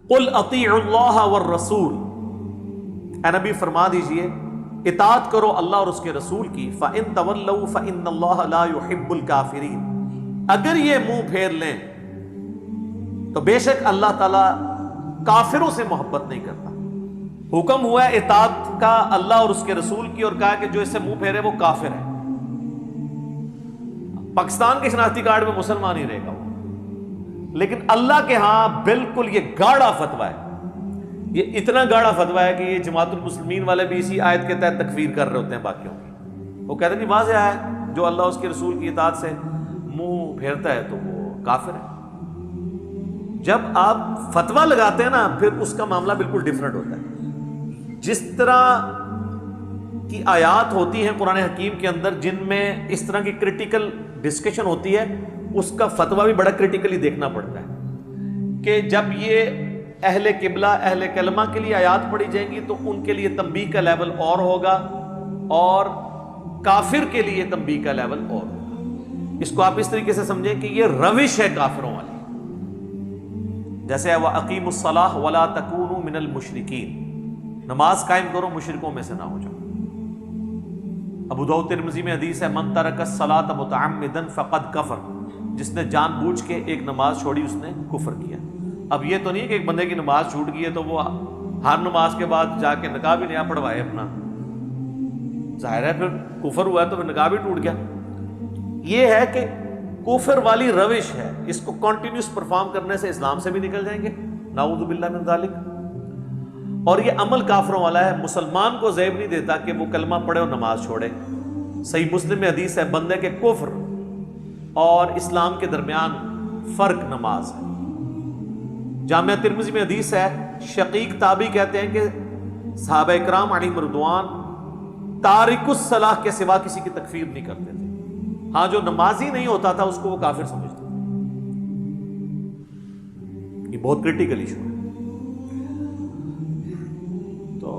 قل اطیعوا اللہ والرسول، اے نبی فرما دیجئے اطاعت کرو اللہ اور اس کے رسول کی، فَإِن تَوَلَّوْا فَإِنَّ اللَّهَ لَا يُحِبُّ الْكَافِرِينَ، اگر یہ منہ پھیر لیں تو بے شک اللہ تعالیٰ کافروں سے محبت نہیں کرتا۔ حکم ہوا ہے اطاعت کا اللہ اور اس کے رسول کی، اور کہا کہ جو اس سے منہ پھیرے وہ کافر ہے۔ پاکستان کے شناختی کارڈ میں مسلمان ہی رہے گا وہ، لیکن اللہ کے ہاں بالکل یہ گاڑا فتویٰ ہے، یہ اتنا گاڑا فتویٰ ہے کہ یہ جماعت المسلمین والے بھی اسی آیت کے تحت تکفیر کر رہے ہوتے ہیں باقیوں کی۔ وہ کہتے ہیں کہ واضح ہے جو اللہ اس کے رسول کی اطاعت سے منہ پھیرتا ہے تو وہ کافر ہے۔ جب آپ فتویٰ لگاتے ہیں نا پھر اس کا معاملہ بالکل ڈیفرنٹ ہوتا ہے۔ جس طرح کی آیات ہوتی ہیں قرآن حکیم کے اندر جن میں اس طرح کی کرٹیکل ڈسکشن ہوتی ہے، اس کا فتویٰ بھی بڑا کرٹیکلی دیکھنا پڑتا ہے کہ جب یہ اہل قبلہ اہل کلمہ کے لیے آیات پڑھی جائیں گی تو ان کے لیے تنبیہ کا لیول اور ہوگا، اور کافر کے لیے تنبیہ کا لیول اور ہوگا۔ اس کو آپ اس طریقے سے سمجھیں کہ یہ روش ہے کافروں والی، جیسے وَأَقِیمُوا الصَّلَاةَ وَلَا تَكُونُوا مِنَ الْمُشْرِكِينَ، نماز قائم کرو مشرکوں میں سے نہ ہو جاؤ۔ ابو داؤد ترمذی میں حدیث ہے من ترک الصلاۃ متعمدا فقد کفر، جس نے جان بوجھ کے ایک نماز چھوڑی اس نے کفر کیا۔ اب یہ تو نہیں کہ ایک بندے کی نماز چھوٹ گئی ہے تو وہ ہر نماز کے بعد جا کے نقاب بھی نیا پڑھوائے اپنا، ظاہر ہے پھر کفر ہوا ہے تو پھر نقاب بھی ٹوٹ گیا۔ یہ ہے کہ کفر والی روش ہے، اس کو کنٹینیوس پرفارم کرنے سے اسلام سے بھی نکل جائیں گے، نعوذ باللہ من ذالک۔ اور یہ عمل کافروں والا ہے، مسلمان کو زیب نہیں دیتا کہ وہ کلمہ پڑھے اور نماز چھوڑے۔ صحیح مسلم میں حدیث ہے بندے کے کفر اور اسلام کے درمیان فرق نماز ہے۔ جامعہ ترمذی میں حدیث ہے شقیق تابعی کہتے ہیں کہ صحابہ اکرام علیہم رضوان تارک الصلاۃ کے سوا کسی کی تکفیر نہیں کرتے تھے، ہاں جو نمازی نہیں ہوتا تھا اس کو وہ کافر سمجھتے تھے۔ یہ بہت کرٹیکل ایشو ہے۔ تو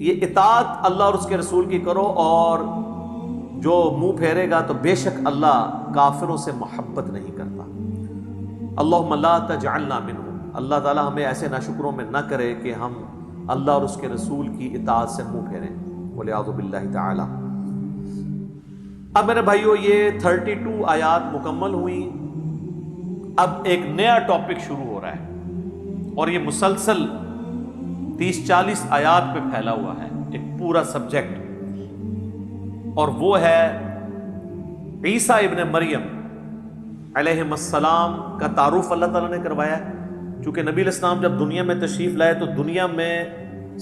یہ اطاعت اللہ اور اس کے رسول کی کرو، اور جو منہ پھیرے گا تو بے شک اللہ کافروں سے محبت نہیں کرتا۔ اللہم لا تجعلنا منہم، اللہ تعالیٰ ہمیں ایسے ناشکروں میں نہ کرے کہ ہم اللہ اور اس کے رسول کی اطاعت سے منہ پھیریں، والعیاذ باللہ تعالی۔ اب میرے بھائیو یہ 32 آیات مکمل ہوئی، اب ایک نیا ٹاپک شروع ہو رہا ہے، اور یہ مسلسل 30-40 آیات پہ پھیلا ہوا ہے ایک پورا سبجیکٹ، اور وہ ہے عیسیٰ ابن مریم علیہ السلام کا تعارف اللہ تعالیٰ نے کروایا ہے۔ چونکہ نبی علیہ السلام جب دنیا میں تشریف لائے تو دنیا میں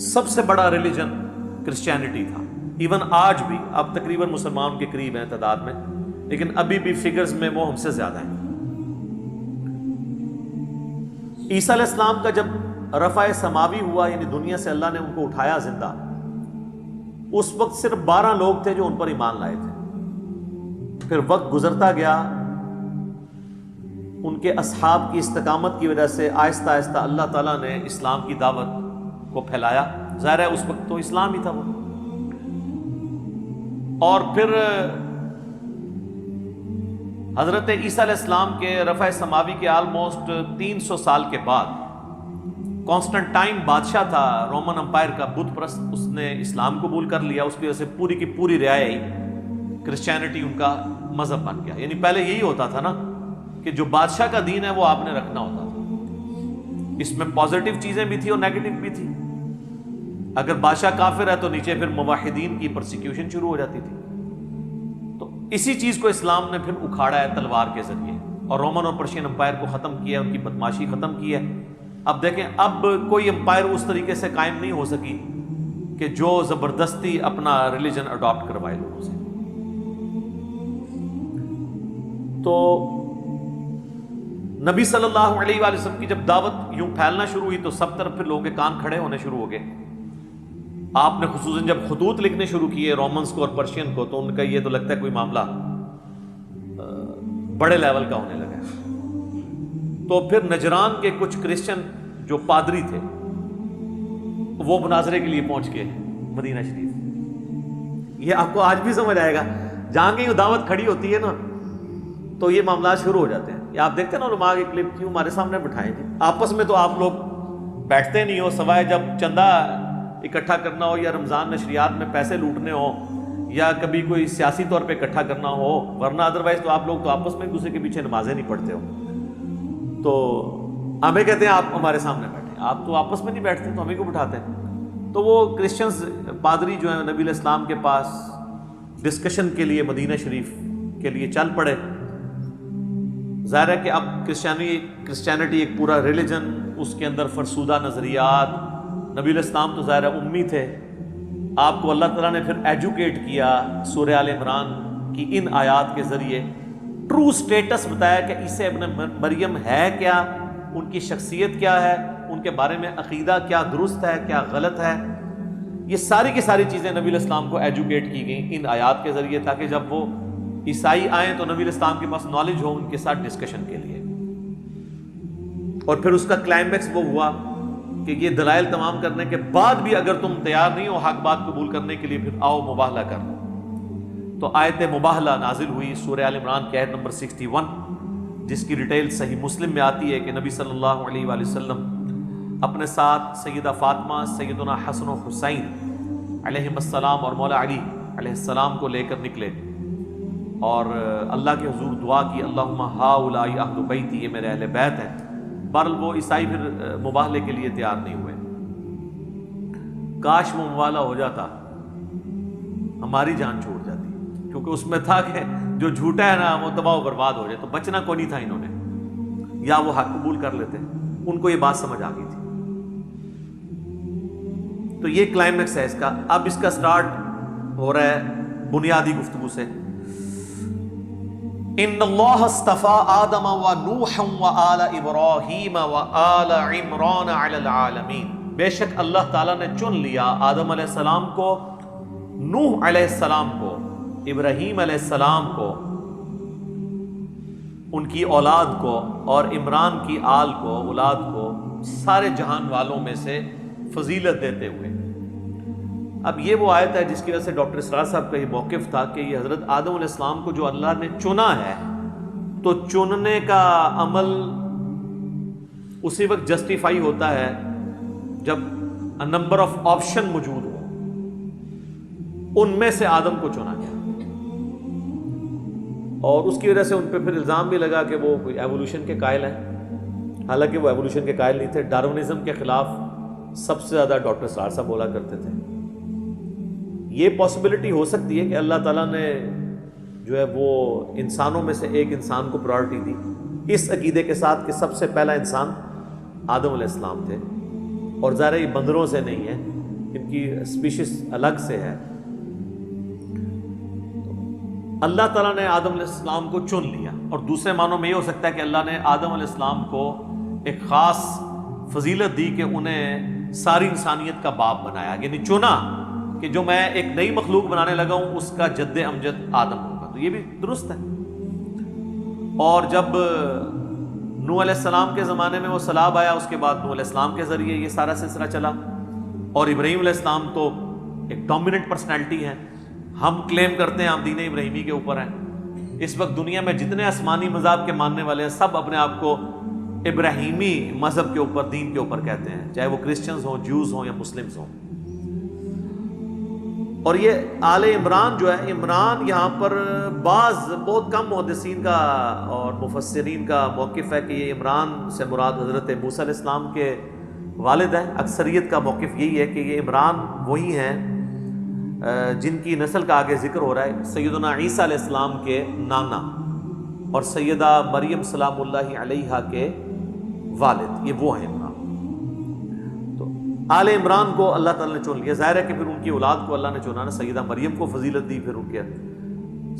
سب سے بڑا ریلیجن کرسچینٹی تھا، ایون آج بھی، اب تقریباً مسلمان کے قریب ہیں تعداد میں، لیکن ابھی بھی فگرز میں وہ ہم سے زیادہ ہیں۔ عیسیٰ علیہ السلام کا جب رفع سماوی ہوا، یعنی دنیا سے اللہ نے ان کو اٹھایا زندہ، اس وقت صرف 12 لوگ تھے جو ان پر ایمان لائے تھے۔ پھر وقت گزرتا گیا، ان کے اصحاب کی استقامت کی وجہ سے آہستہ آہستہ اللہ تعالیٰ نے اسلام کی دعوت کو پھیلایا، ظاہر ہے اس وقت تو اسلام ہی تھا وہ۔ اور پھر حضرت عیسیٰ علیہ السلام کے رفع سماوی کے آلموسٹ 300 سال کے بعد کانسٹنٹائن بادشاہ تھا رومن امپائر کا، بت پرست، اس نے اسلام قبول کر لیا، اس کی وجہ سے پوری کی پوری رعایا کرسچینٹی ان کا مذہب بن گیا۔ یعنی پہلے یہی ہوتا تھا نا کہ جو بادشاہ کا دین ہے وہ آپ نے رکھنا ہوتا تھا، اس میں پازیٹیو چیزیں بھی تھی اور نیگیٹو بھی تھی۔ اگر بادشاہ کافر ہے تو نیچے پھر موحدین کی پرسیکیوشن شروع ہو جاتی تھی۔ تو اسی چیز کو اسلام نے پھر اکھاڑا ہے تلوار کے ذریعے، اور رومن اور پرشین امپائر کو ختم کیا، ان کی بدماشی ختم کی ہے۔ اب دیکھیں اب کوئی امپائر اس طریقے سے قائم نہیں ہو سکی کہ جو زبردستی اپنا ریلیجن اڈاپٹ کروائے لوگوں سے۔ تو نبی صلی اللہ علیہ وآلہ وسلم کی جب دعوت یوں پھیلنا شروع ہوئی تو سب طرف پھر لوگوں کے کان کھڑے ہونے شروع ہو گئے۔ آپ نے خصوصاً جب خطوط لکھنے شروع کیے رومنز کو اور پرشین کو تو ان کا یہ تو لگتا ہے کوئی معاملہ بڑے لیول کا ہونے لگا۔ تو پھر نجران کے کچھ کرسچن جو پادری تھے وہ مناظرے کے لیے پہنچ گئے مدینہ شریف۔ یہ آپ کو آج بھی سمجھ آئے گا، جہاں کہیں دعوت کھڑی ہوتی ہے نا تو یہ معاملات شروع ہو جاتے ہیں۔ یہ آپ دیکھتے ہیں نا علماء کے کلپ کیوں ہمارے سامنے بٹھائیں جی، آپس میں تو آپ لوگ بیٹھتے نہیں ہو سوائے جب چندہ اکٹھا کرنا ہو یا رمضان نشریات میں پیسے لوٹنے ہو یا کبھی کوئی سیاسی طور پہ اکٹھا کرنا ہو، ورنہ ادروائز تو آپ لوگ تو آپس میں ایک دوسرے کے پیچھے نمازیں نہیں پڑھتے ہو. تو ہمیں کہتے ہیں آپ ہمارے سامنے بیٹھیں، آپ تو آپس میں نہیں بیٹھتے تو ہمیں کو بٹھاتے ہیں. تو وہ کرسچنز پادری جو ہیں نبی علیہ السلام کے پاس ڈسکشن کے لیے مدینہ شریف کے لیے چل پڑے. ظاہر ہے کہ اب کرسچینٹی ایک پورا ریلیجن، اس کے اندر فرسودہ نظریات. نبی علیہ السلام تو ظاہر ہے امی تھے، آپ کو اللہ تعالیٰ نے پھر ایجوکیٹ کیا سورہ آل عمران کی ان آیات کے ذریعے. ٹرو سٹیٹس بتایا کہ عیسی ابن مریم ہے کیا، ان کی شخصیت کیا ہے، ان کے بارے میں عقیدہ کیا درست ہے کیا غلط ہے. یہ ساری کی ساری چیزیں نبی علیہ السلام کو ایجوکیٹ کی گئیں ان آیات کے ذریعے، تاکہ جب وہ عیسائی آئیں تو نبی علیہ السلام کے پاس نالج ہو ان کے ساتھ ڈسکشن کے لیے. اور پھر اس کا کلائمیکس وہ ہوا کہ یہ دلائل تمام کرنے کے بعد بھی اگر تم تیار نہیں ہو حق بات قبول کرنے کے لیے، پھر آؤ مباہلہ کر لو. تو آیت مباہلہ نازل ہوئی سورہ آل عمران کی آیت نمبر 61، جس کی ڈیٹیل صحیح مسلم میں آتی ہے کہ نبی صلی اللہ علیہ وآلہ وسلم اپنے ساتھ سیدہ فاطمہ، سیدنا حسن و حسین علیہم السلام اور مولا علی علیہ السلام کو لے کر نکلے اور اللہ کے حضور دعا کی، اللہم ہؤلاء اہل بیتی، یہ میرے اہل بیت ہیں. بہرحال وہ عیسائی پھر مباہلے کے لیے تیار نہیں ہوئے. کاش وہ مباہلہ ہو جاتا، ہماری جان چھوٹ جاتی، کیونکہ اس میں تھا کہ جو جھوٹا ہے نا وہ تباہ و برباد ہو جائے. تو بچنا کوئی نہیں تھا انہوں نے، یا وہ حق قبول کر لیتے. ان کو یہ بات سمجھ آ گئی تھی. تو یہ کلائمیکس ہے اس کا. اب اس کا سٹارٹ ہو رہا ہے بنیادی گفتگو سے. ان اللہ اصطفى آدم و نوحا و آل ابراہیم و آل عمران علی العالمین. بے شک اللہ تعالیٰ نے چن لیا آدم علیہ السلام کو، نوح علیہ السلام کو، ابراہیم علیہ السلام کو، ان کی اولاد کو، اور عمران کی آل کو، اولاد کو، سارے جہان والوں میں سے فضیلت دیتے ہوئے. اب یہ وہ آیت ہے جس کی وجہ سے ڈاکٹر اسرار صاحب کا یہ موقف تھا کہ یہ حضرت آدم علیہ السلام کو جو اللہ نے چنا ہے، تو چننے کا عمل اسی وقت جسٹیفائی ہوتا ہے جب نمبر آف آپشن موجود ہو. ان میں سے آدم کو چنا گیا، اور اس کی وجہ سے ان پہ پھر الزام بھی لگا کہ وہ کوئی ایوولوشن کے قائل ہیں. حالانکہ وہ ایوولوشن کے قائل نہیں تھے. ڈارونزم کے خلاف سب سے زیادہ ڈاکٹر اسرار صاحب بولا کرتے تھے. یہ پاسبلٹی ہو سکتی ہے کہ اللہ تعالیٰ نے جو ہے وہ انسانوں میں سے ایک انسان کو پرائرٹی دی، اس عقیدے کے ساتھ کہ سب سے پہلا انسان آدم علیہ السلام تھے، اور ظاہر یہ بندروں سے نہیں ہے، ان کی اسپیشیز الگ سے ہے. اللہ تعالیٰ نے آدم علیہ السلام کو چن لیا. اور دوسرے معنوں میں یہ ہو سکتا ہے کہ اللہ نے آدم علیہ السلام کو ایک خاص فضیلت دی کہ انہیں ساری انسانیت کا باپ بنایا، یعنی چنا کہ جو میں ایک نئی مخلوق بنانے لگا ہوں اس کا جد امجد آدم ہوگا. تو یہ بھی درست ہے. اور جب نوح علیہ السلام کے زمانے میں وہ سیلاب آیا، اس کے بعد نوح علیہ السلام کے ذریعے یہ سارا سلسلہ چلا. اور ابراہیم علیہ السلام تو ایک ڈومیننٹ پرسنالٹی ہے. ہم کلیم کرتے ہیں ہم دین ابراہیمی کے اوپر ہیں. اس وقت دنیا میں جتنے آسمانی مذاہب کے ماننے والے ہیں سب اپنے آپ کو ابراہیمی مذہب کے اوپر، دین کے اوپر کہتے ہیں، چاہے وہ کرسچنز ہوں، جوز ہوں یا مسلمز ہوں. اور یہ آل عمران جو ہے، عمران یہاں پر بعض بہت کم محدثین کا اور مفسرین کا موقف ہے کہ یہ عمران سے مراد حضرت موسیٰ علیہ السلام کے والد ہیں. اکثریت کا موقف یہی ہے کہ یہ عمران وہی ہیں جن کی نسل کا آگے ذکر ہو رہا ہے، سیدنا عیسیٰ علیہ السلام کے نانا اور سیدہ مریم سلام اللہ علیہا کے والد، یہ وہ ہیں عمران. تو آل عمران کو اللہ تعالیٰ نے چن لیا. ظاہر ہے کہ پھر ان کی اولاد کو اللہ نے چنا نا. سیدہ مریم کو فضیلت دی، پھر ان کے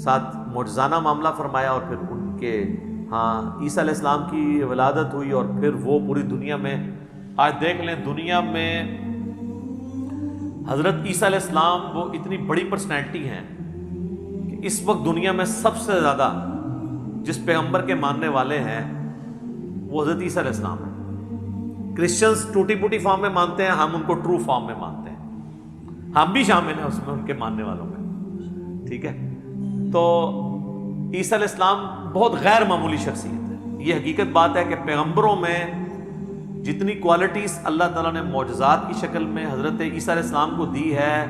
ساتھ معجزانہ معاملہ فرمایا، اور پھر ان کے عیسیٰ علیہ السلام کی ولادت ہوئی. اور پھر وہ پوری دنیا میں، آج دیکھ لیں دنیا میں حضرت عیسیٰ علیہ السلام وہ اتنی بڑی پرسنالٹی ہیں کہ اس وقت دنیا میں سب سے زیادہ جس پیغمبر کے ماننے والے ہیں وہ حضرت عیسیٰ علیہ السلام ہیں. کرسچنز ٹوٹی پوٹی فارم میں مانتے ہیں، ہم ان کو ٹرو فارم میں مانتے ہیں. ہم بھی شامل ہیں اس میں، ان کے ماننے والوں میں. ٹھیک ہے. تو عیسیٰ علیہ السلام بہت غیر معمولی شخصیت ہے. یہ حقیقت بات ہے کہ پیغمبروں میں جتنی کوالٹیز اللہ تعالیٰ نے معجزات کی شکل میں حضرت عیسیٰ علیہ السلام کو دی ہے،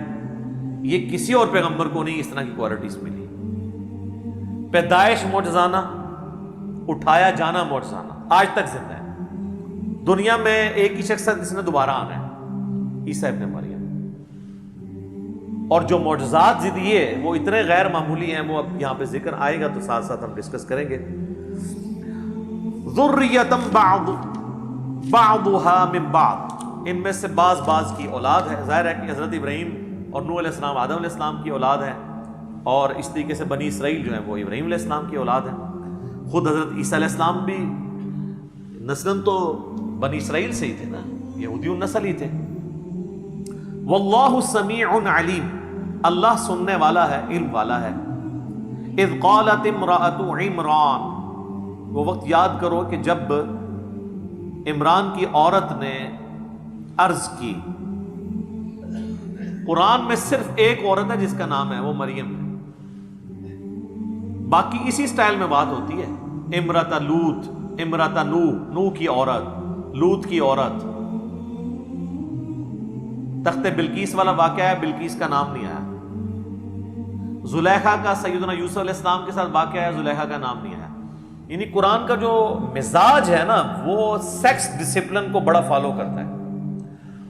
یہ کسی اور پیغمبر کو نہیں اس طرح کی کوالٹیز ملی۔ پیدائش معجزانہ، اٹھایا جانا معجزانہ، آج تک زندہ ہے۔ دنیا میں ایک ہی شخص ہے جس نے دوبارہ آنا ہے، عیسیٰ ابن مریم۔ اور جو معجزات دیے وہ اتنے غیر معمولی ہیں، وہ اب یہاں پہ ذکر آئے گا تو ساتھ ساتھ ہم ڈسکس کریں گے۔ ذریۃ بعضها من بعض، ان میں سے بعض کی اولاد ہے۔ ظاہر ہے کہ حضرت ابراہیم اور نوح علیہ السلام آدم علیہ السلام کی اولاد ہے، اور اس طریقے سے بنی اسرائیل جو ہیں وہ ابراہیم علیہ السلام کی اولاد ہے۔ خود حضرت عیسیٰ علیہ السلام بھی نسلاً تو بنی اسرائیل سے ہی تھے نا، یہودی النسل ہی تھے۔ واللہ سمیع علیم، اللہ سننے والا ہے، علم والا ہے۔ اذ قالت امرأۃ عمران، وہ وقت یاد کرو کہ جب عمران کی عورت نے عرض کی۔ قرآن میں صرف ایک عورت ہے جس کا نام ہے، وہ مریم ہے، باقی اسی سٹائل میں بات ہوتی ہے۔ امرأۃ لوط، امرأۃ نوح کی عورت، لوط کی عورت۔ تخت بلقیس والا واقعہ ہے، بلقیس کا نام نہیں آیا۔ زلیخا کا سیدنا یوسف علیہ السلام کے ساتھ واقعہ ہے، زلیخا کا نام نہیں آیا۔ یعنی قرآن کا جو مزاج ہے نا وہ سیکس ڈسپلن کو بڑا فالو کرتا ہے۔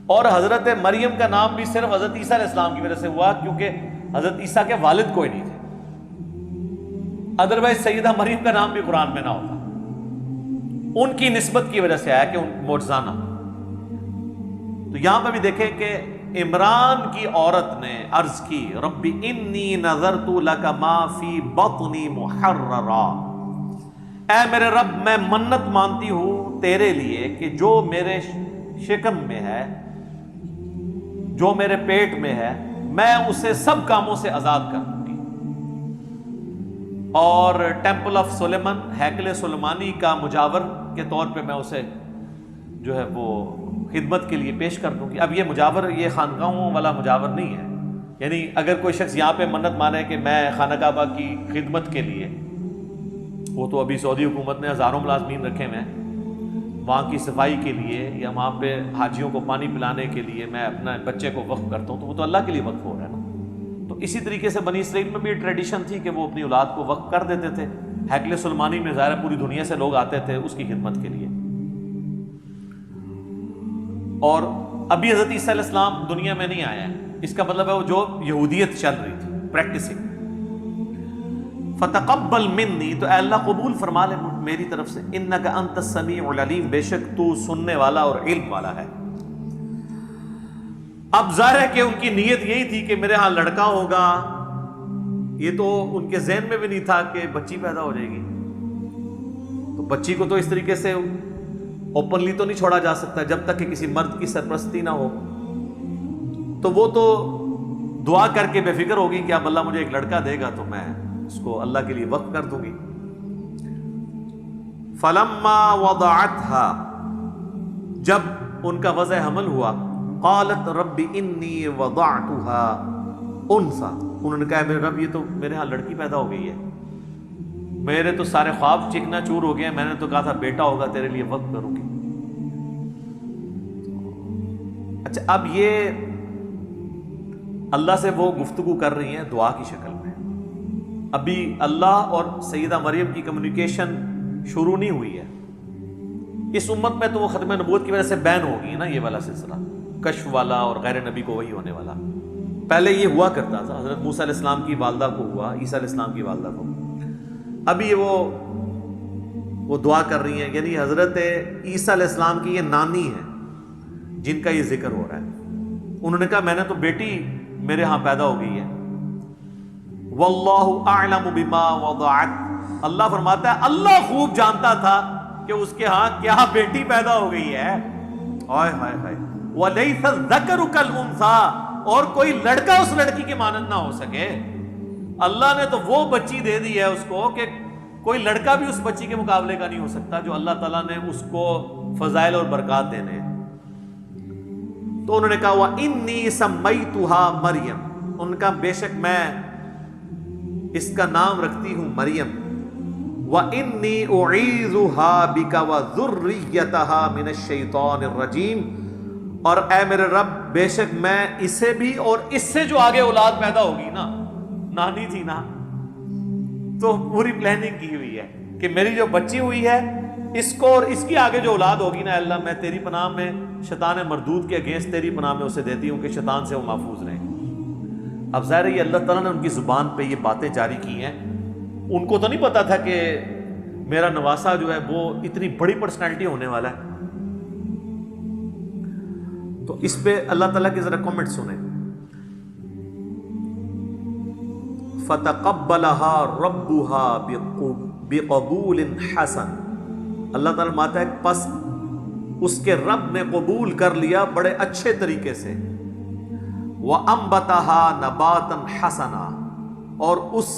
اور حضرت مریم کا نام بھی صرف حضرت عیسیٰ علیہ السلام کی وجہ سے ہوا، کیونکہ حضرت عیسیٰ کے والد کوئی نہیں تھے، ادروائز سیدہ مریم کا نام بھی قرآن میں نہ ہوتا۔ ان کی نسبت کی وجہ سے آیا کہ ان معجزانہ۔ تو یہاں پہ بھی دیکھیں کہ عمران کی عورت نے عرض کی، ربی انی نذرت لک ما فی بطنی محررا، اے میرے رب میں منت مانتی ہوں تیرے لیے کہ جو میرے شکم میں ہے، جو میرے پیٹ میں ہے، میں اسے سب کاموں سے آزاد کر دوں گی۔ اور ٹیمپل آف سلیمان، ہیکل سلیمانی کا مجاور کے طور پہ میں اسے جو ہے وہ خدمت کے لیے پیش کر دوں گی۔ اب یہ مجاور، یہ خانقاہوں والا مجاور نہیں ہے، یعنی اگر کوئی شخص یہاں پہ منت مانے کہ میں خانہ کعبہ کی خدمت کے لیے، وہ تو ابھی سعودی حکومت نے ہزاروں ملازمین رکھے ہوئے ہیں، وہاں کی صفائی کے لیے یا وہاں پہ حاجیوں کو پانی پلانے کے لیے میں اپنے بچے کو وقف کرتا ہوں، تو وہ تو اللہ کے لیے وقف ہو رہا ہے نا۔ تو اسی طریقے سے بنی اسرائیل میں بھی ٹریڈیشن تھی کہ وہ اپنی اولاد کو وقف کر دیتے تھے۔ ہیکل سلیمانی میں ظاہر پوری دنیا سے لوگ آتے تھے اس کی خدمت کے لیے۔ اور ابھی حضرت عیسیٰ علیہ السلام دنیا میں نہیں آیا ہے، اس کا مطلب ہے وہ جو یہودیت چل رہی تھی پریکٹسنگ۔ فتقبل منی، تو اے اللہ قبول فرما لے میری طرف سے، انک انت السمیع العلیم، بے شک تو سننے والا اور علم والا ہے۔ اب ظاہر ہے کہ ان کی نیت یہی تھی کہ میرے ہاں لڑکا ہوگا، یہ تو ان کے ذہن میں بھی نہیں تھا کہ بچی پیدا ہو جائے گی۔ تو بچی کو تو اس طریقے سے اوپنلی تو نہیں چھوڑا جا سکتا جب تک کہ کسی مرد کی سرپرستی نہ ہو۔ تو وہ تو دعا کر کے بے فکر ہوگی کہ اب اللہ مجھے ایک لڑکا دے گا تو میں اس کو اللہ کے لیے وقف کر دوں گی۔ فلما وضعتها، جب ان کا وضع حمل ہوا، قالت رب انی وضعتها انثى، انہوں نے کہا میرے رب یہ تو میرے ہاں لڑکی پیدا ہو گئی ہے، میرے تو سارے خواب چکنا چور ہو گئے، میں نے تو کہا تھا بیٹا ہوگا تیرے لیے وقف کروں گی۔ اچھا، اب یہ اللہ سے وہ گفتگو کر رہی ہیں دعا کی شکل میں۔ ابھی اللہ اور سیدہ مریم کی کمیونیکیشن شروع نہیں ہوئی ہے۔ اس امت میں تو وہ ختم نبوت کی وجہ سے بین ہوگی نا یہ والا سلسلہ، کشف والا اور غیر نبی کو وہی ہونے والا۔ پہلے یہ ہوا کرتا تھا، حضرت موسیٰ علیہ السلام کی والدہ کو ہوا، عیسیٰ علیہ السلام کی والدہ کو۔ ابھی وہ دعا کر رہی ہیں، یعنی حضرت عیسیٰ علیہ السلام کی یہ نانی ہے جن کا یہ ذکر ہو رہا ہے۔ انہوں نے کہا میں نے تو بیٹی میرے ہاں پیدا ہو گئی ہے۔ واللہ اعلم بما وضعت، اللہ فرماتا ہے اللہ خوب جانتا تھا کہ اس کے ہاں کیا بیٹی پیدا ہو گئی ہے۔ ہائے ہائے ہائے، ولیس الذکر کالانثی، اور کوئی لڑکا اس لڑکی کے مانند نہ ہو سکے۔ اللہ نے تو وہ بچی دے دی ہے اس کو کہ کوئی لڑکا بھی اس بچی کے مقابلے کا نہیں ہو سکتا جو اللہ تعالیٰ نے اس کو فضائل اور برکات دینے ہیں۔ تو انہوں نے کہا وَإِنِّي سَمَّيْتُهَا مریم، ان کا بے شک میں اس کا نام رکھتی ہوں مریم، وَإِنِّي أُعِيذُهَا بِكَ وَذُرِّيَّتَهَا مِنَ الشَّيْطَانِ الرَّجِيمِ، اور اے میرے رب بے شک میں اسے بھی اور اس سے جو آگے اولاد پیدا ہوگی نا، نانی تھی نا تو پوری پلاننگ کی ہوئی ہے کہ میری جو بچی ہوئی ہے اس کو اور اس کی آگے جو اولاد ہوگی نا، اللہ میں تیری پناہ میں شیطان مردود کے اگینسٹ تیری پناہ میں اسے دیتی ہوں کہ شیطان سے وہ محفوظ رہیں۔ اب ظاہر ہے یہ اللہ تعالیٰ نے ان کی زبان پہ یہ باتیں جاری کی ہیں، ان کو تو نہیں پتا تھا کہ میرا نواسا جو ہے وہ اتنی بڑی پرسنالٹی ہونے والا ہے۔ تو اس پہ اللہ تعالیٰ کے ذرا کامنٹ سنیں۔ فَتَقَبَّلَهَا رَبُّهَا بِقَبُولٍ حَسَنٍ، اللہ تعالیٰ ماتا ہے پس اس کے رب نے قبول کر لیا بڑے اچھے طریقے سے، وَأَنبَتَهَا نَبَاتًا حَسَنًا، اور اس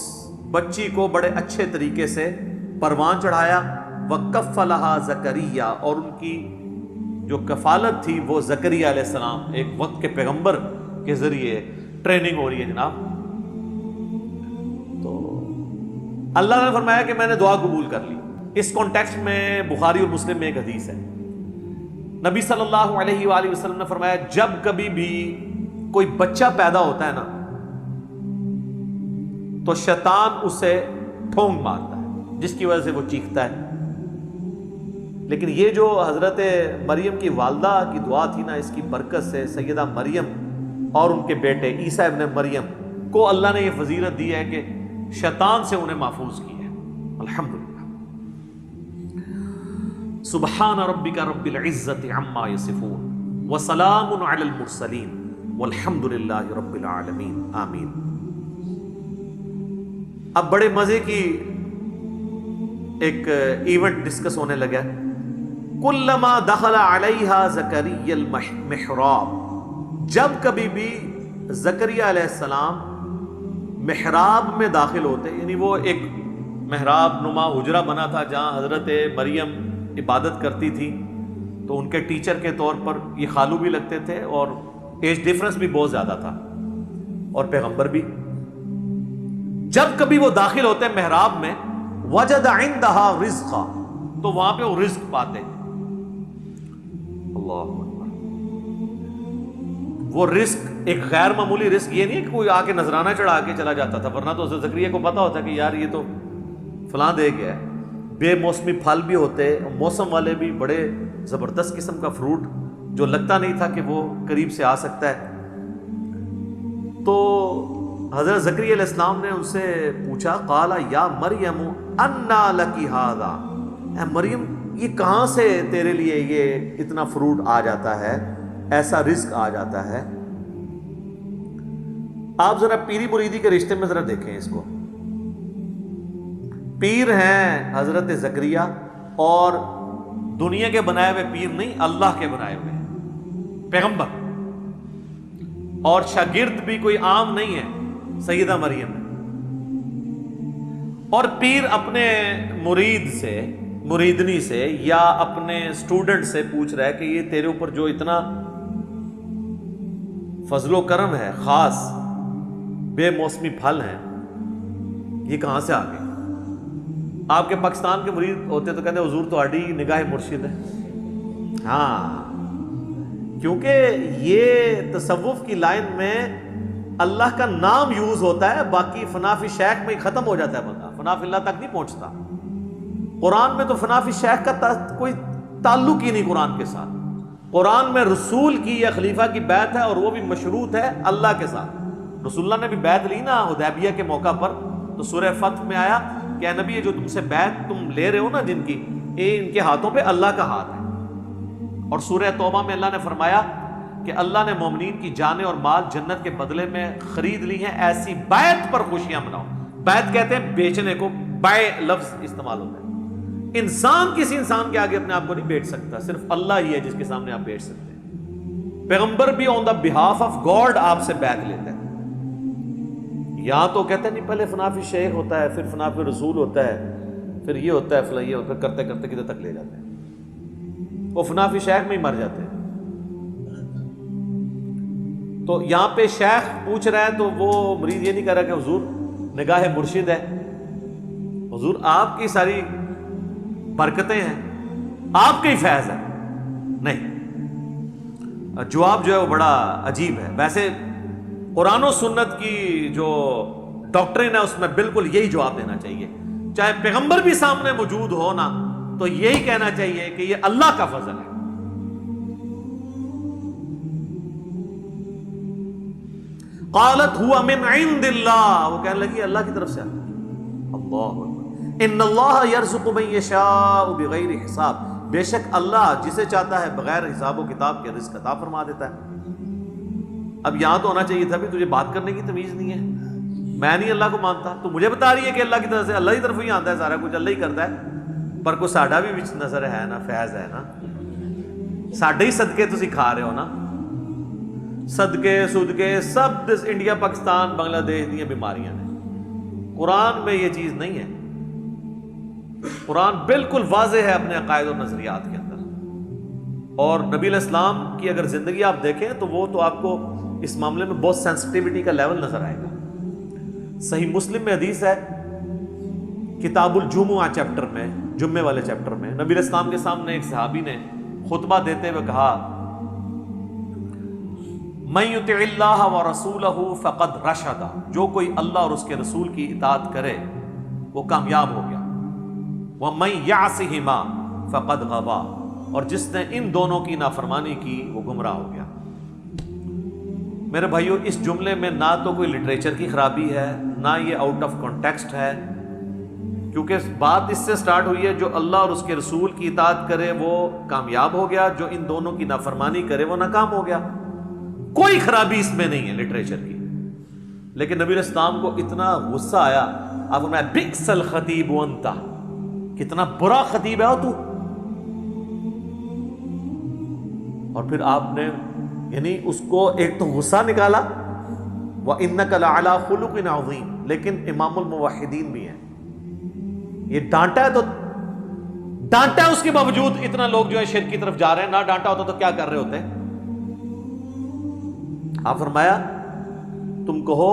بچی کو بڑے اچھے طریقے سے پروان چڑھایا، وَكَفَّلَهَا زَكَرِيَّا، اور ان کی جو کفالت تھی وہ زکریا علیہ السلام، ایک وقت کے پیغمبر کے ذریعے ٹریننگ ہو رہی ہے جناب۔ تو اللہ نے فرمایا کہ میں نے دعا قبول کر لی۔ اس کانٹیکسٹ میں بخاری اور مسلم میں ایک حدیث ہے، نبی صلی اللہ علیہ وآلہ وسلم نے فرمایا جب کبھی بھی کوئی بچہ پیدا ہوتا ہے نا تو شیطان اسے ٹھونگ مارتا ہے جس کی وجہ سے وہ چیختا ہے، لیکن یہ جو حضرت مریم کی والدہ کی دعا تھی نا، اس کی برکت سے سیدہ مریم اور ان کے بیٹے عیسیٰ ابن مریم کو اللہ نے یہ فضیلت دی ہے کہ شیطان سے انہیں محفوظ کی ہے۔ الحمدللہ۔ سبحان ربک رب العزت عما یصفون وسلام علی المرسلین والحمدللہ رب العالمین، آمین۔ اب بڑے مزے کی ایک ایونٹ ڈسکس ہونے لگا، کلما دخل علیہا زکریا المحراب، جب کبھی بھی زکریا علیہ السلام محراب میں داخل ہوتے، یعنی وہ ایک محراب نما حجرہ بنا تھا جہاں حضرت مریم عبادت کرتی تھی، تو ان کے ٹیچر کے طور پر یہ خالو بھی لگتے تھے اور ایج ڈیفرنس بھی بہت زیادہ تھا اور پیغمبر بھی۔ جب کبھی وہ داخل ہوتے محراب میں، وجد عندها رزقا، تو وہاں پہ وہ رزق پاتے۔ اللہ اکبر۔ وہ رزق ایک غیر معمولی رزق، یہ نہیں ہے کہ کوئی آ کے نذرانہ چڑھا کے چلا جاتا تھا، ورنہ تو حضرت زکریا کو پتا ہوتا کہ یار یہ تو فلاں دے گیا ہے۔ بے موسمی پھل بھی ہوتے، موسم والے بھی، بڑے زبردست قسم کا فروٹ جو لگتا نہیں تھا کہ وہ قریب سے آ سکتا ہے۔ تو حضرت زکریا علیہ السلام نے ان سے پوچھا، قال یا مریم انا لکی ھذا، اے مریم یہ کہاں سے تیرے لیے یہ اتنا فروٹ آ جاتا ہے، ایسا رزق آ جاتا ہے۔ آپ ذرا پیری مریدی کے رشتے میں ذرا دیکھیں اس کو۔ پیر ہیں حضرت زکریا، اور دنیا کے بنائے ہوئے پیر نہیں، اللہ کے بنائے ہوئے پیغمبر، اور شاگرد بھی کوئی عام نہیں ہے، سیدہ مریم ہے۔ اور پیر اپنے مرید سے، مریدنی سے، یا اپنے سٹوڈنٹ سے پوچھ رہا ہے کہ یہ تیرے اوپر جو اتنا فضل و کرم ہے، خاص بے موسمی پھل ہیں، یہ کہاں سے آ گئے؟ آپ کے پاکستان کے مرید ہوتے تو کہتے حضور تہاڈی نگاہ مرشد ہے۔ ہاں، کیونکہ یہ تصوف کی لائن میں اللہ کا نام یوز ہوتا ہے، باقی فنا فی شیخ میں ختم ہو جاتا ہے بندہ، فنا فی اللہ تک نہیں پہنچتا۔ قرآن میں تو فنا فی شیخ کا کوئی تعلق ہی نہیں قرآن کے ساتھ۔ قرآن میں رسول کی یا خلیفہ کی بیعت ہے، اور وہ بھی مشروط ہے اللہ کے ساتھ۔ رسول اللہ نے بھی بیعت لی نا حدیبیہ کے موقع پر، تو سورہ فتح میں آیا کہ اے نبی یہ جو تم سے بیعت تم لے رہے ہو نا جن کی، یہ ان کے ہاتھوں پہ اللہ کا ہاتھ ہے۔ اور سورہ توبہ میں اللہ نے فرمایا کہ اللہ نے مومنین کی جانیں اور مال جنت کے بدلے میں خرید لی ہیں، ایسی بیعت پر خوشیاں مناؤ۔ بیعت کہتے ہیں بیچنے کو، بائے لفظ استعمال ہوتا ہے۔ انسان کسی انسان کے آگے اپنے آپ کو نہیں بیچ سکتا، صرف اللہ ہی ہے جس کے سامنے آپ بیچ سکتے ہیں۔ پیغمبر بھی آن دا بہاف آف گاڈ آپ سے بیعت لیتا ہے۔ یہاں تو کہتے ہیں نہیں، پہلے فنا فی شیخ ہوتا ہے، پھر فنا فی رسول ہوتا ہے، پھر یہ ہوتا ہے، فلاں یہ ہوتا ہے، کرتے کرتے کدھر تک لے جاتے ہیں، وہ فنا فی شیخ میں ہی مر جاتے ہیں۔ تو یہاں پہ شیخ پوچھ رہا ہے تو وہ مرید یہ نہیں کہہ رہا کہ حضور نگاہ مرشد ہے، حضور آپ کی ساری برکتیں ہیں، آپ کا ہی فیض ہے. نہیں، جواب جو ہے وہ بڑا عجیب ہے. ویسے قرآن و سنت کی جو ڈاکٹرن ہے اس میں بالکل یہی جواب دینا چاہیے. چاہے پیغمبر بھی سامنے موجود ہو نا تو یہی کہنا چاہیے کہ یہ اللہ کا فضل ہے. قالت ہوا من عند اللہ، وہ کہنے لگی اللہ کی طرف سے. اللہ ان اللہ یرزق من یشاء بغیر حساب، بے شک اللہ جسے چاہتا ہے بغیر حساب و کتاب کے رزق عطا فرما دیتا ہے. اب یہاں تو ہونا چاہیے تھا بھی تجھے بات کرنے کی تمیز نہیں ہے، میں نہیں اللہ کو مانتا، تو مجھے بتا رہی ہے کہ اللہ کی طرف سے، اللہ کی طرف ہی آتا ہے سارا کچھ، اللہ ہی کرتا ہے. پر کوئی ساڈا بھی وچ نظر ہے نا، فیض ہے نا، ساڈے ہی صدقے تسی کھا رہے ہو نا. صدقے صدقے سب انڈیا پاکستان بنگلہ دیش دی بیماریاں نے. قرآن میں یہ چیز نہیں ہے. قرآن بالکل واضح ہے اپنے عقائد اور نظریات کے اندر. اور نبی علیہ السلام کی اگر زندگی آپ دیکھیں تو وہ تو آپ کو اس معاملے میں بہت سینسٹیوٹی کا لیول نظر آئے گا. صحیح مسلم میں حدیث ہے، کتاب الجمعہ چیپٹر میں، جمعے والے چیپٹر میں، نبی علیہ السلام کے سامنے ایک صحابی نے خطبہ دیتے ہوئے کہا من یطع اللہ ورسولہ فقد رشد، جو کوئی اللہ اور اس کے رسول کی اطاعت کرے وہ کامیاب ہو گیا. ومن یعصہما فقد غوی، اور جس نے ان دونوں کی نافرمانی کی وہ گمراہ ہو گیا. میرے بھائیو، اس جملے میں نہ تو کوئی لٹریچر کی خرابی ہے، نہ یہ آؤٹ آف کانٹیکسٹ ہے، کیونکہ بات اس سے سٹارٹ ہوئی ہے جو اللہ اور اس کے رسول کی اطاعت کرے وہ کامیاب ہو گیا، جو ان دونوں کی نافرمانی کرے وہ ناکام ہو گیا. کوئی خرابی اس میں نہیں ہے لٹریچر کی. لیکن نبی علیہ السلام کو اتنا غصہ آیا، آپ فرمایا بئس الخطیب وانت، کتنا برا خطیب ہے تو. اور پھر آپ نے یعنی اس کو ایک تو غصہ نکالا، وَإِنَّكَ لَعَلَىٰ خُلُقٍ عَظِيمٍ، لیکن امام الموحدین بھی ہیں. یہ ڈانٹا ہے تو ڈانٹا ہے، اس کے باوجود اتنا لوگ جو ہے شرک کی طرف جا رہے ہیں. نہ ڈانٹا ہوتا تو کیا کر رہے ہوتے؟ آپ فرمایا تم کہو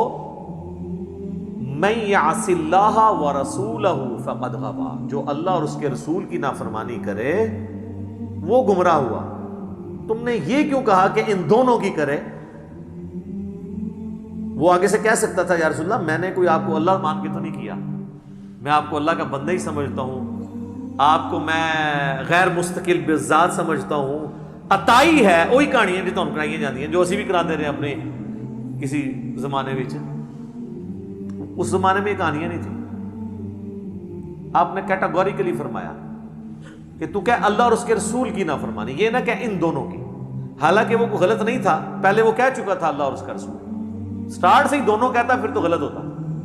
من یعص اللہ ورسولہ فقد غوی، جو اللہ اور اس کے رسول کی نافرمانی کرے وہ گمراہ ہوا. تم نے یہ کیوں کہا کہ ان دونوں کی کرے؟ وہ آگے سے کہہ سکتا تھا یا رسول اللہ میں نے کوئی آپ کو اللہ مان کے تو نہیں کیا، میں آپ کو اللہ کا بندہ ہی سمجھتا ہوں، آپ کو میں غیر مستقل بالذات سمجھتا ہوں. عطائی ہے وہی کہانیاں جو تمہیں کرائی جاتی ہیں، جو اسی بھی کراتے رہے اپنے کسی زمانے میں. اس زمانے میں یہ کہانیاں نہیں تھیں. آپ نے کیٹاگوریکلی فرمایا کہ تو کہہ اللہ اور اس کے رسول کی نافرمانی، یہ نہ کہ ان دونوں کی. حالانکہ وہ غلط نہیں تھا، پہلے وہ کہہ چکا تھا اللہ اور اس کا رسول. سٹارٹ سے ہی دونوں کہتا پھر تو غلط ہوتا.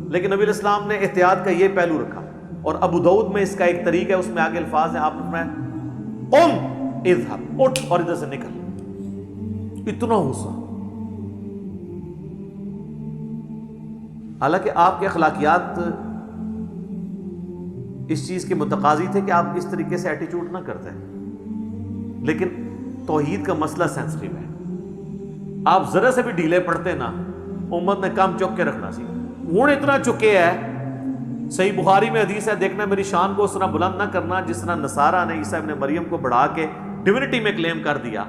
لیکن نبی علیہ السلام نے احتیاط کا یہ پہلو رکھا. اور ابو داؤد میں اس کا ایک طریقہ ہے، اس میں آگے الفاظ ہیں، آپ نے فرمایا اذهب، اٹھ اور ادھر سے نکل. اتنا غصہ. حالانکہ آپ کے اخلاقیات اس چیز کے متقاضی تھے کہ آپ اس طریقے سے ایٹیچیوڈ نہ کرتے ہیں، لیکن توحید کا مسئلہ سینسٹیو ہے. آپ ذرا سے بھی ڈھیلے پڑتے نا امت نے کم چک کے رکھنا سی. ہوں اتنا چکے ہے. صحیح بخاری میں حدیث ہے، دیکھنا میری شان کو اس طرح بلند نہ کرنا جس طرح نصارہ نے عیسیٰ ابن مریم کو بڑھا کے ڈیوینٹی میں کلیم کر دیا.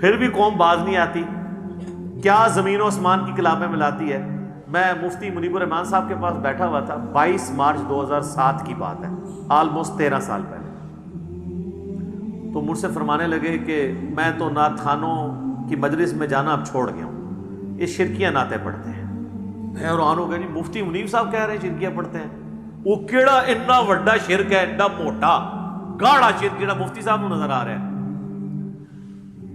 پھر بھی قوم باز نہیں آتی. کیا زمین و آسمان کی کلامیں ملاتی ہے. میں مفتی منیب الرحمان صاحب کے پاس بیٹھا ہوا تھا، 22 مارچ 2007 کی بات ہے، آلموسٹ 13 سال پہلے. تو مجھ سے فرمانے لگے کہ میں تو نعت خانوں کی مجلس میں جانا اب چھوڑ گیا ہوں، یہ شرکیاں نعتیں پڑھتے ہیں. میں حیران ہو گیا، جی مفتی منیب صاحب کہہ رہے ہیں شرکیاں پڑھتے ہیں. وہ کیڑا اتنا وڈا شرک ہے، اتنا موٹا گاڑا شرک جڑا مفتی صاحب کو نظر آ رہا ہے.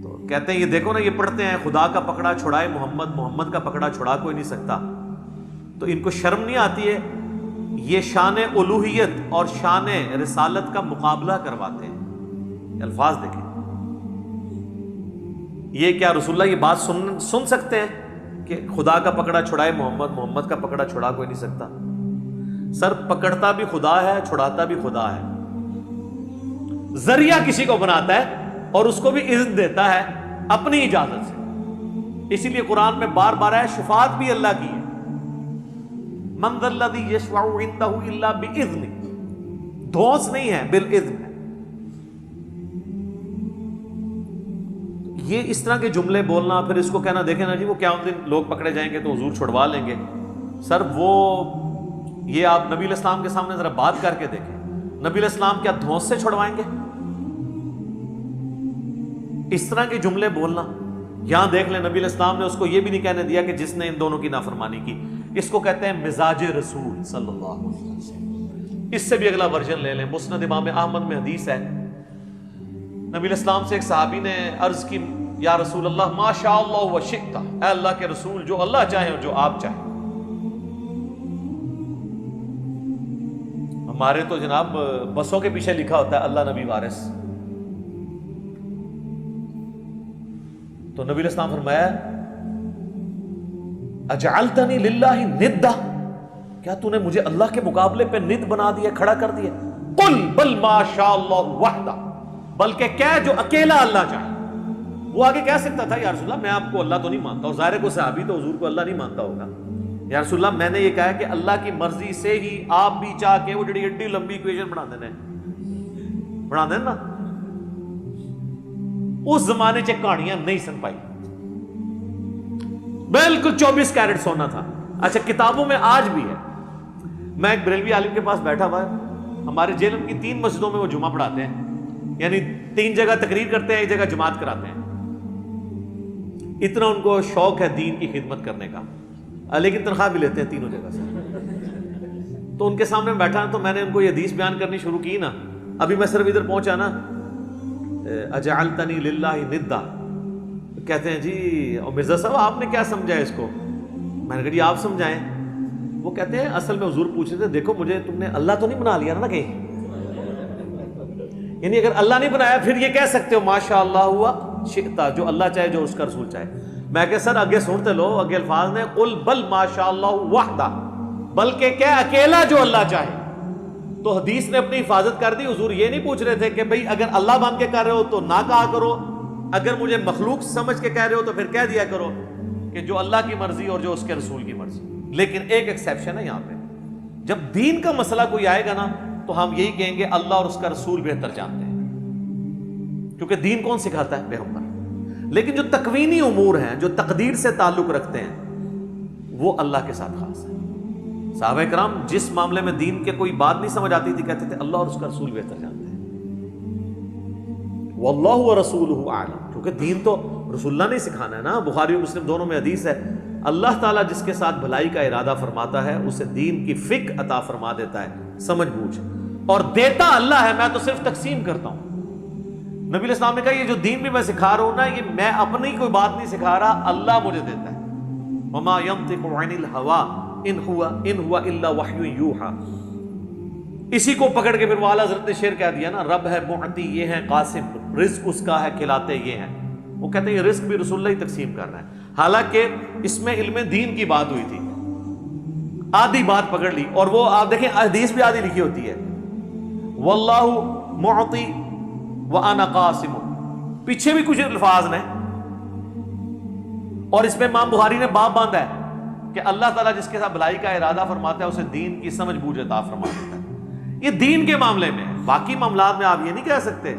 تو کہتے ہیں یہ دیکھو نا، یہ پڑھتے ہیں خدا کا پکڑا چھڑائے محمد، محمد کا پکڑا چھڑا کوئی نہیں سکتا. تو ان کو شرم نہیں آتی ہے؟ یہ شان الوہیت اور شان رسالت کا مقابلہ کرواتے ہیں. الفاظ دیکھیں، یہ کیا رسول اللہ یہ بات سن سکتے ہیں کہ خدا کا پکڑا چھڑائے محمد، محمد کا پکڑا چھڑا کوئی نہیں سکتا؟ سر پکڑتا بھی خدا ہے، چھڑاتا بھی خدا ہے. ذریعہ کسی کو بناتا ہے اور اس کو بھی اذن دیتا ہے اپنی اجازت سے. اسی لیے قرآن میں بار بار ہے شفاعت بھی اللہ کی ہے. من ذا الذی یشفع عندہ الا باذنہ، دھونس نہیں ہے، بالاذن ہے۔ یہ اس طرح کے جملے بولنا، پھر اس کو کہنا دیکھیں نا جی وہ قیامت دن لوگ پکڑے جائیں گے تو حضور چھڑوا لیں گے، سر وہ یہ آپ نبی علیہ السلام کے سامنے ذرا بات کر کے دیکھیں، نبی علیہ السلام کیا دھونس سے چھڑوائیں گے؟ اس طرح کے جملے بولنا، یہاں دیکھ لیں نبی علیہ السلام نے اس کو یہ بھی نہیں کہنے دیا کہ جس نے ان دونوں کی نافرمانی کی، اس کو کہتے ہیں مزاج رسول صلی اللہ علیہ وسلم۔ اس سے بھی اگلا ورژن لے لیں، مسند امام احمد میں حدیث ہے، نبی علیہ السلام سے ایک صحابی نے عرض کی یا رسول اللہ ما شاء اللہ و شئت، اے اللہ کے رسول جو اللہ چاہے اور جو آپ چاہیں۔ ہمارے تو جناب بسوں کے پیچھے لکھا ہوتا ہے اللہ نبی وارث، تو نبی علیہ السلام فرمایا اجعلتنی للہ ندا، کیا تو نے مجھے اللہ کے مقابلے پہ ند بنا دیا، کھڑا کر دیا؟ قل بل ما شاء اللہ وحدہ، بلکہ کہہ جو اکیلا اللہ چاہے۔ وہ آگے کہہ سکتا تھا یا رسول اللہ میں آپ کو اللہ تو نہیں مانتا ہوں، ظاہر کو صحابی تو حضور کو اللہ نہیں مانتا ہوگا، یا رسول اللہ میں نے یہ کہا ہے کہ اللہ کی مرضی سے ہی آپ بھی چاہ کے وہ جڑی ایڈی لمبی ایکویشن بنا دینا نا، اس زمانے چ کہانیاں نہیں سن پائی، بالکل 24 کیرٹ سونا تھا۔ اچھا کتابوں میں آج بھی ہے، میں ایک بریلوی عالم کے پاس بیٹھا ہوا ہے، ہمارے جیلم کی 3 مسجدوں میں وہ جمعہ پڑھاتے ہیں، یعنی 3 جگہ تقریر کرتے ہیں، ایک جگہ جماعت کراتے ہیں، اتنا ان کو شوق ہے دین کی خدمت کرنے کا، لیکن تنخواہ بھی لیتے ہیں تینوں جگہ سے۔ تو ان کے سامنے بیٹھا تو میں نے ان کو یہ حدیث بیان کرنی شروع کی نا، ابھی میں صرف ادھر پہنچا نا اجعلتنی للہ ندا، کہتے ہیں جی اور مرزا صاحب آپ نے کیا سمجھا اس کو؟ میں نے کہا جی آپ سمجھائیں۔ وہ کہتے ہیں اصل میں حضور پوچھ رہے تھے دیکھو مجھے تم نے اللہ تو نہیں بنا لیا نا کہیں، یعنی اگر اللہ نہیں بنایا پھر یہ کہہ سکتے ہو ماشاء اللہ ہوا شئتا، جو اللہ چاہے جو اس کا رسول چاہے۔ میں کہ سر آگے سنتے لو، آگے الفاظ نے قل بل ماشاء اللہ وحدہ، بلکہ کیا اکیلا جو اللہ چاہے۔ تو حدیث نے اپنی حفاظت کر دی، حضور یہ نہیں پوچھ رہے تھے کہ بھئی اگر اللہ مان کے کر رہے ہو تو نہ کہا کرو، اگر مجھے مخلوق سمجھ کے کہہ رہے ہو تو پھر کہہ دیا کرو کہ جو اللہ کی مرضی اور جو اس کے رسول کی مرضی۔ لیکن ایک ایکسیپشن ہے یہاں پہ، جب دین کا مسئلہ کوئی آئے گا نا تو ہم یہی کہیں گے اللہ اور اس کا رسول بہتر جانتے ہیں، کیونکہ دین کون سکھاتا ہے؟ پیغمبر۔ لیکن جو تکوینی امور ہیں، جو تقدیر سے تعلق رکھتے ہیں، وہ اللہ کے ساتھ خاص ہے۔ صحابہ کرام جس معاملے میں دین کے کوئی بات نہیں سمجھ آتی تھی کہتے تھے اللہ اور اس کا رسول بہتر جانتے ہیں، واللہ ورسولہ اعلم، کیونکہ دین تو رسول اللہ نے سکھانا ہے نا۔ بخاری و مسلم دونوں میں حدیث ہے، اللہ تعالیٰ جس کے ساتھ بھلائی کا ارادہ فرماتا ہے اسے دین کی فقہ عطا فرما دیتا ہے، سمجھ بوجھ، اور دیتا اللہ ہے، میں تو صرف تقسیم کرتا ہوں۔ نبی علیہ السلام نے کہا یہ جو دین بھی میں سکھا رہا ہوں نا، یہ میں اپنی کوئی بات نہیں سکھا رہا، اللہ مجھے دیتا ہے۔ وما ينطق عن الهوى ان هو الا وحی یوحى۔ اسی کو پکڑ کے پھر وہ اعلیٰ حضرت نے شعر کہہ دیا نا، رب ہے معطی یہ ہے قاسم، رزق اس کا ہے کھلاتے یہ ہیں۔ وہ کہتے ہیں یہ رزق بھی رسول اللہ ہی تقسیم کر رہا ہے، حالانکہ اس میں علم دین کی بات ہوئی تھی، آدھی بات پکڑ لی، اور وہ آپ دیکھیں حدیث بھی آدھی لکھی ہوتی ہے، واللہ معطی وانا قاسم، پیچھے بھی کچھ الفاظ نے، اور اس میں امام بخاری نے باب باندھا ہے کہ اللہ تعالیٰ جس کے ساتھ بھلائی کا ارادہ فرماتا ہے اسے دین کی سمجھ بوجھ عطا فرما دیتا ہے۔ یہ دین کے معاملے میں، باقی معاملات میں آپ یہ نہیں کہہ سکتے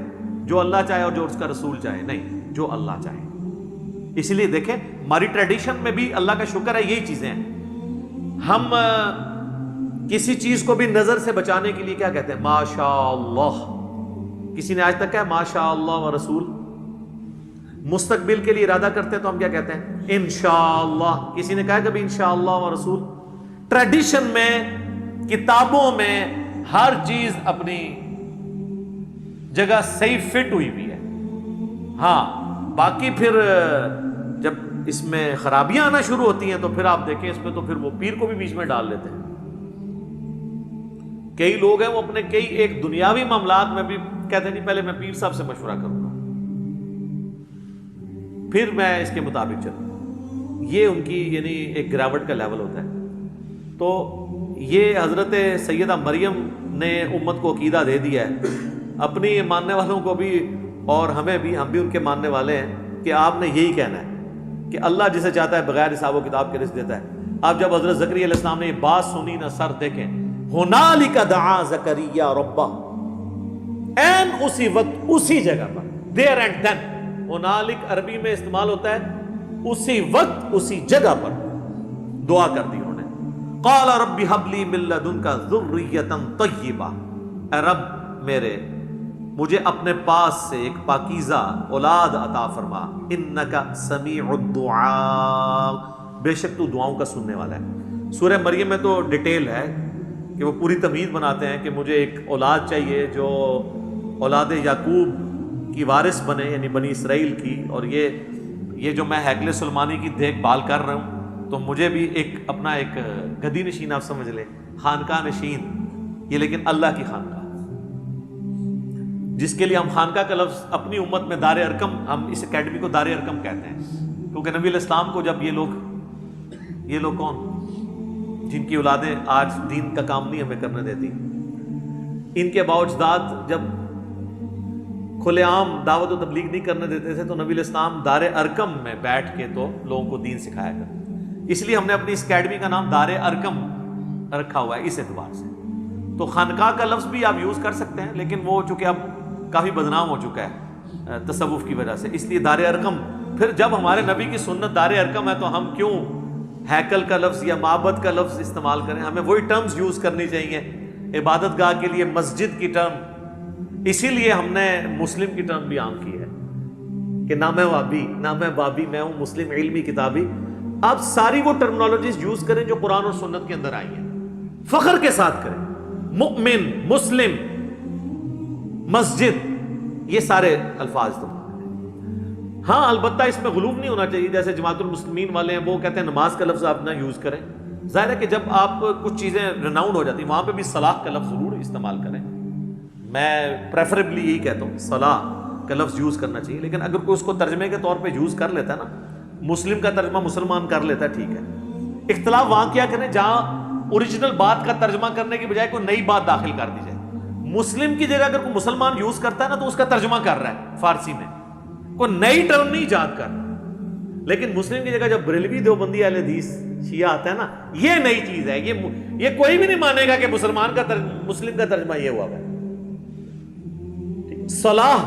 جو اللہ چاہے اور جو اس کا رسول چاہے، نہیں، جو اللہ چاہے۔ اس لیے دیکھیں ہماری ٹریڈیشن میں بھی اللہ کا شکر ہے یہی چیزیں ہیں، ہم کسی چیز کو بھی نظر سے بچانے کے لیے کیا کہتے ہیں؟ ماشاء اللہ۔ کسی نے آج تک کہا ماشاء اللہ و رسول؟ مستقبل کے لیے ارادہ کرتے ہیں تو ہم کیا کہتے ہیں؟ انشاءاللہ۔ کسی نے کہا کبھی انشاءاللہ و رسول؟ ٹریڈیشن میں، کتابوں میں ہر چیز اپنی جگہ صحیح فٹ ہوئی بھی ہے۔ ہاں باقی پھر جب اس میں خرابیاں آنا شروع ہوتی ہیں تو پھر آپ دیکھیں اس میں تو پھر وہ پیر کو بھی بیچ میں ڈال لیتے ہیں۔ کئی لوگ ہیں وہ اپنے کئی ایک دنیاوی معاملات میں بھی کہتے نہیں پہلے میں پیر صاحب سے مشورہ کروں گا پھر میں اس کے مطابق چلوں۔ یہ ان کی یعنی ایک گراوٹ کا لیول ہوتا ہے۔ تو یہ حضرت سیدہ مریم نے امت کو عقیدہ دے دیا ہے، اپنی ماننے والوں کو بھی اور ہمیں بھی، ہم بھی ان کے ماننے والے ہیں کہ آپ نے یہی کہنا ہے کہ اللہ جسے چاہتا ہے بغیر حساب و کتاب کے رزق دیتا ہے، اب جب حضرت زکریا علیہ السلام نے یہ بات سنی نا، سر دیکھیں، ہنالک دعا زکریا ربہ، این اسی وقت اسی جگہ پر، دیر اینڈ دین، ہنالک عربی میں استعمال ہوتا ہے اسی وقت اسی جگہ پر دعا کر دی انہوں نے. قال رب هب لي من لدنك ذرية طیبہ، اے رب میرے مجھے اپنے پاس سے ایک پاکیزہ اولاد عطا فرما، انک سمیع الدعاء، بے شک تو دعاؤں کا سننے والا ہے. سورہ مریم میں تو ڈیٹیل ہے کہ وہ پوری تمہید بناتے ہیں کہ مجھے ایک اولاد چاہیے جو اولاد یعقوب کی وارث بنے، یعنی بنی اسرائیل کی، اور یہ جو میں ہیکل سلیمانی کی دیکھ بھال کر رہا ہوں تو مجھے بھی ایک اپنا ایک گدی نشین آپ سمجھ لیں، خانقاہ نشین، یہ لیکن اللہ کی خانقاہ، جس کے لیے ہم خانقاہ کا لفظ اپنی امت میں دار ارقم، ہم اس اکیڈمی کو دار ارقم کہتے ہیں، کیونکہ نبی علیہ السلام کو جب یہ لوگ کون جن کی اولادیں آج دین کا کام نہیں ہمیں کرنے دیتی، ان کے باوجداد جب کھلے عام دعوت و تبلیغ نہیں کرنے دیتے تھے تو نبی علیہ السلام دار ارقم میں بیٹھ کے تو لوگوں کو دین سکھایا کرتے، اس لیے ہم نے اپنی اس اکیڈمی کا نام دار ارقم رکھا ہوا ہے اس اعتبار سے. تو خانقاہ کا لفظ بھی آپ یوز کر سکتے ہیں، لیکن وہ چونکہ اب کافی بدنام ہو چکا ہے تصوف کی وجہ سے، اس لیے دار ارقم. پھر جب ہمارے نبی کی سنت دار ارقم ہے تو ہم کیوں ہیکل کا لفظ یا معبد کا لفظ استعمال کریں؟ ہمیں وہی ٹرمز یوز کرنی چاہیے. عبادت گاہ کے لیے مسجد کی ٹرم، اسی لیے ہم نے مسلم کی ٹرم بھی عام کی ہے کہ نہ میں وابی، نہ میں بابی، میں ہوں مسلم علمی کتابی. آپ ساری وہ ٹرمنالوجیز یوز کریں جو قرآن اور سنت کے اندر آئی ہیں، فخر کے ساتھ کریں. مؤمن، مسلم، مسجد، یہ سارے الفاظ تو ہاں، البتہ اس میں غلوب نہیں ہونا چاہیے. جیسے جماعت المسلمین والے ہیں وہ کہتے ہیں نماز کا لفظ آپ نہ یوز کریں. ظاہر ہے کہ جب آپ کچھ چیزیں رناؤنڈ ہو جاتی ہیں وہاں پہ بھی صلاح کا لفظ ضرور استعمال کریں. میں پریفریبلی یہی کہتا ہوں صلاح کا لفظ یوز کرنا چاہیے، لیکن اگر کوئی اس کو ترجمے کے طور پہ یوز کر لیتا ہے نا، مسلم کا ترجمہ مسلمان کر لیتا ہے، ٹھیک ہے. اختلاف وہاں کیا کریں جہاں اوریجنل بات کا ترجمہ کرنے کی بجائے کوئی نئی بات داخل کر دی جائے. مسلم کی جگہ اگر کوئی مسلمان یوز کرتا ہے نا تو اس کا ترجمہ کر رہا ہے فارسی میں، کوئی نئی ٹرم نہیں ایجاد کر رہا. لیکن مسلم کی جگہ جب بریلوی دیوبندی اہل حدیث شیعہ آتا ہے نا، یہ نئی چیز ہے. یہ کوئی بھی نہیں مانے گا کہ مسلمان کا مسلم کا ترجمہ یہ ہوا ہے. صلاح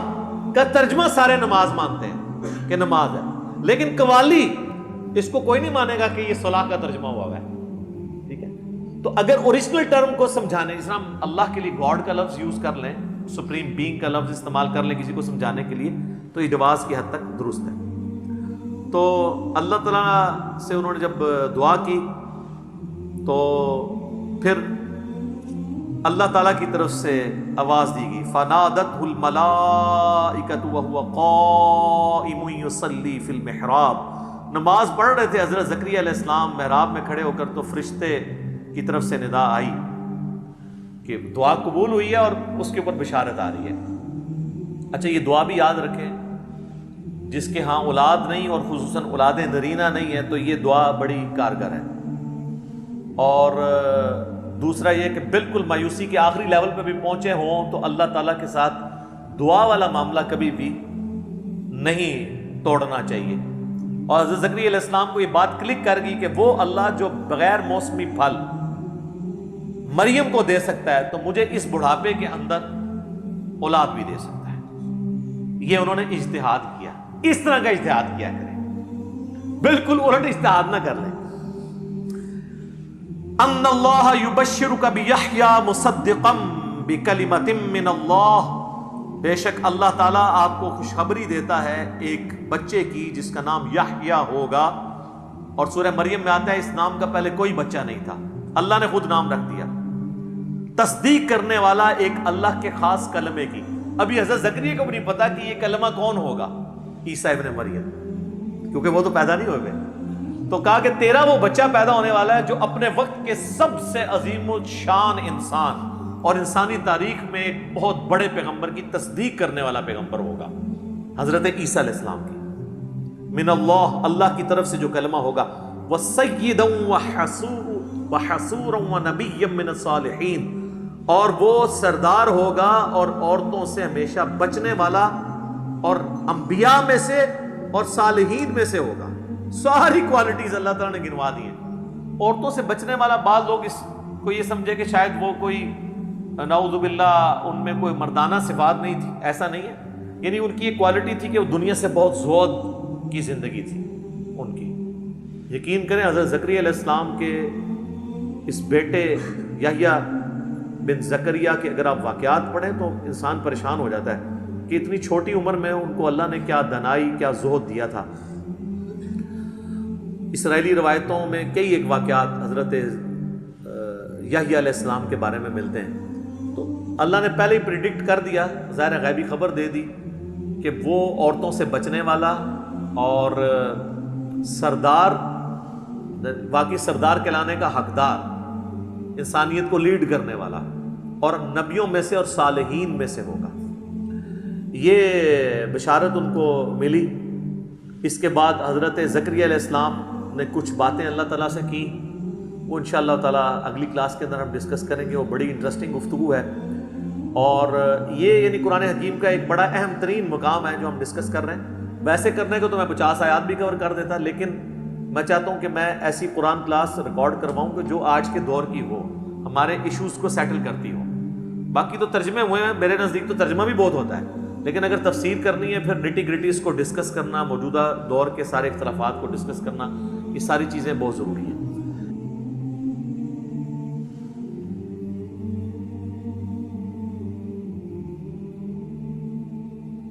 کا ترجمہ سارے نماز مانتے ہیں کہ نماز ہے، لیکن قوالی اس کو کوئی نہیں مانے گا کہ یہ صلاح کا ترجمہ ہوا ہے. ٹھیک ہے، تو اگر اوریجنل ٹرم کو سمجھانے، جس طرح ہم اللہ کے لیے گاڈ کا لفظ یوز کر لیں، سپریم بینگ کا لفظ استعمال کر لیں کسی کو سمجھانے کے لیے، تو یہ جواز کی حد تک درست ہے. تو اللہ تعالیٰ سے انہوں نے جب دعا کی تو پھر اللہ تعالیٰ کی طرف سے آواز دی گئی، فَنَادَتْهُ الْمَلَائِكَةُ وَهُوَ قَائِمٌ يُصَلِّي فِي الْمِحْرَابِ. نماز پڑھ رہے تھے حضرت زکریا علیہ السلام محراب میں کھڑے ہو کر، تو فرشتے کی طرف سے ندا آئی کہ دعا قبول ہوئی ہے اور اس کے اوپر بشارت آ رہی ہے. اچھا، یہ دعا بھی یاد رکھیں، جس کے ہاں اولاد نہیں اور خصوصاً اولاد نرینہ نہیں ہے تو یہ دعا بڑی کارگر ہے. اور دوسرا یہ کہ بالکل مایوسی کے آخری لیول پہ بھی پہنچے ہوں تو اللہ تعالیٰ کے ساتھ دعا والا معاملہ کبھی بھی نہیں توڑنا چاہیے. اور حضرت زکریا علیہ السلام کو یہ بات کلک کر گئی کہ وہ اللہ جو بغیر موسمی پھل مریم کو دے سکتا ہے تو مجھے اس بڑھاپے کے اندر اولاد بھی دے سکتا ہے. یہ انہوں نے اجتہاد کیا، اس طرح کا اجتہاد کیا کریں، بالکل الٹ اجتہاد نہ کر لیں. ان اللہ یبشرک بیحییٰ مصدقا بکلمۃ من اللہ، بے شک اللہ تعالیٰ آپ کو خوشخبری دیتا ہے ایک بچے کی جس کا نام یحییٰ ہوگا. اور سورہ مریم میں آتا ہے اس نام کا پہلے کوئی بچہ نہیں تھا، اللہ نے خود نام رکھ دیا، تصدیق کرنے والا ایک اللہ کے خاص کلمے کی. ابھی حضرت زکریا کو بھی نہیں پتا کہ یہ کلمہ کون ہوگا، عیسیٰ ابن مریم، کیونکہ وہ تو پیدا نہیں ہوئے. تو کہا کہ تیرا وہ بچہ پیدا ہونے والا ہے جو اپنے وقت کے سب سے عظیم الشان انسان اور انسانی تاریخ میں ایک بہت بڑے پیغمبر کی تصدیق کرنے والا پیغمبر ہوگا، حضرت عیسیٰ علیہ السلام کی. من اللہ، اللہ کی طرف سے جو کلمہ ہوگا، وَسَيِّدًا وَحَصُورًا وَنَبِيًّا مِّنَ الصَّالِحِينَ، اور وہ سردار ہوگا اور عورتوں سے ہمیشہ بچنے والا اور انبیاء میں سے اور صالحین میں سے ہوگا. ساری کوالٹیز اللہ تعالیٰ نے گنوا دی ہیں. عورتوں سے بچنے والا بعض لوگ اس کو یہ سمجھے کہ شاید وہ کوئی نعوذ باللہ ان میں کوئی مردانہ صفات نہیں تھی. ایسا نہیں ہے. یعنی ان کی ایک کوالٹی تھی کہ وہ دنیا سے بہت زہد کی زندگی تھی ان کی. یقین کریں حضرت زکریا علیہ السلام کے اس بیٹے یحییٰ بن زکریا کے اگر آپ واقعات پڑھیں تو انسان پریشان ہو جاتا ہے کہ اتنی چھوٹی عمر میں ان کو اللہ نے کیا دنائی کیا زہد دیا تھا. اسرائیلی روایتوں میں کئی ایک واقعات حضرت یحییٰ علیہ السلام کے بارے میں ملتے ہیں. تو اللہ نے پہلے ہی پریڈکٹ کر دیا, ظاہر غیبی خبر دے دی کہ وہ عورتوں سے بچنے والا اور سردار, واقعی سردار کہلانے کا حقدار, انسانیت کو لیڈ کرنے والا اور نبیوں میں سے اور صالحین میں سے ہوگا. یہ بشارت ان کو ملی. اس کے بعد حضرت زکریا علیہ السلام نے کچھ باتیں اللہ تعالیٰ سے کی, وہ انشاءاللہ تعالیٰ اگلی کلاس کے اندر ہم ڈسکس کریں گے. وہ بڑی انٹرسٹنگ گفتگو ہے اور یہ یعنی قرآن حکیم کا ایک بڑا اہم ترین مقام ہے جو ہم ڈسکس کر رہے ہیں. ویسے کرنے کو تو میں 50 آیات بھی کور کر دیتا, لیکن میں چاہتا ہوں کہ میں ایسی قرآن کلاس ریکارڈ کرواؤں کہ جو آج کے دور کی ہو, ہمارے ایشوز کو سیٹل کرتی ہو. باقی تو ترجمے ہوئے ہیں, میرے نزدیک تو ترجمہ بھی بہت ہوتا ہے, لیکن اگر تفسیر کرنی ہے پھر نٹی گریٹیز کو ڈسکس کرنا, موجودہ دور کے سارے اختلافات کو ڈسکس کرنا, یہ ساری چیزیں بہت ضروری ہیں.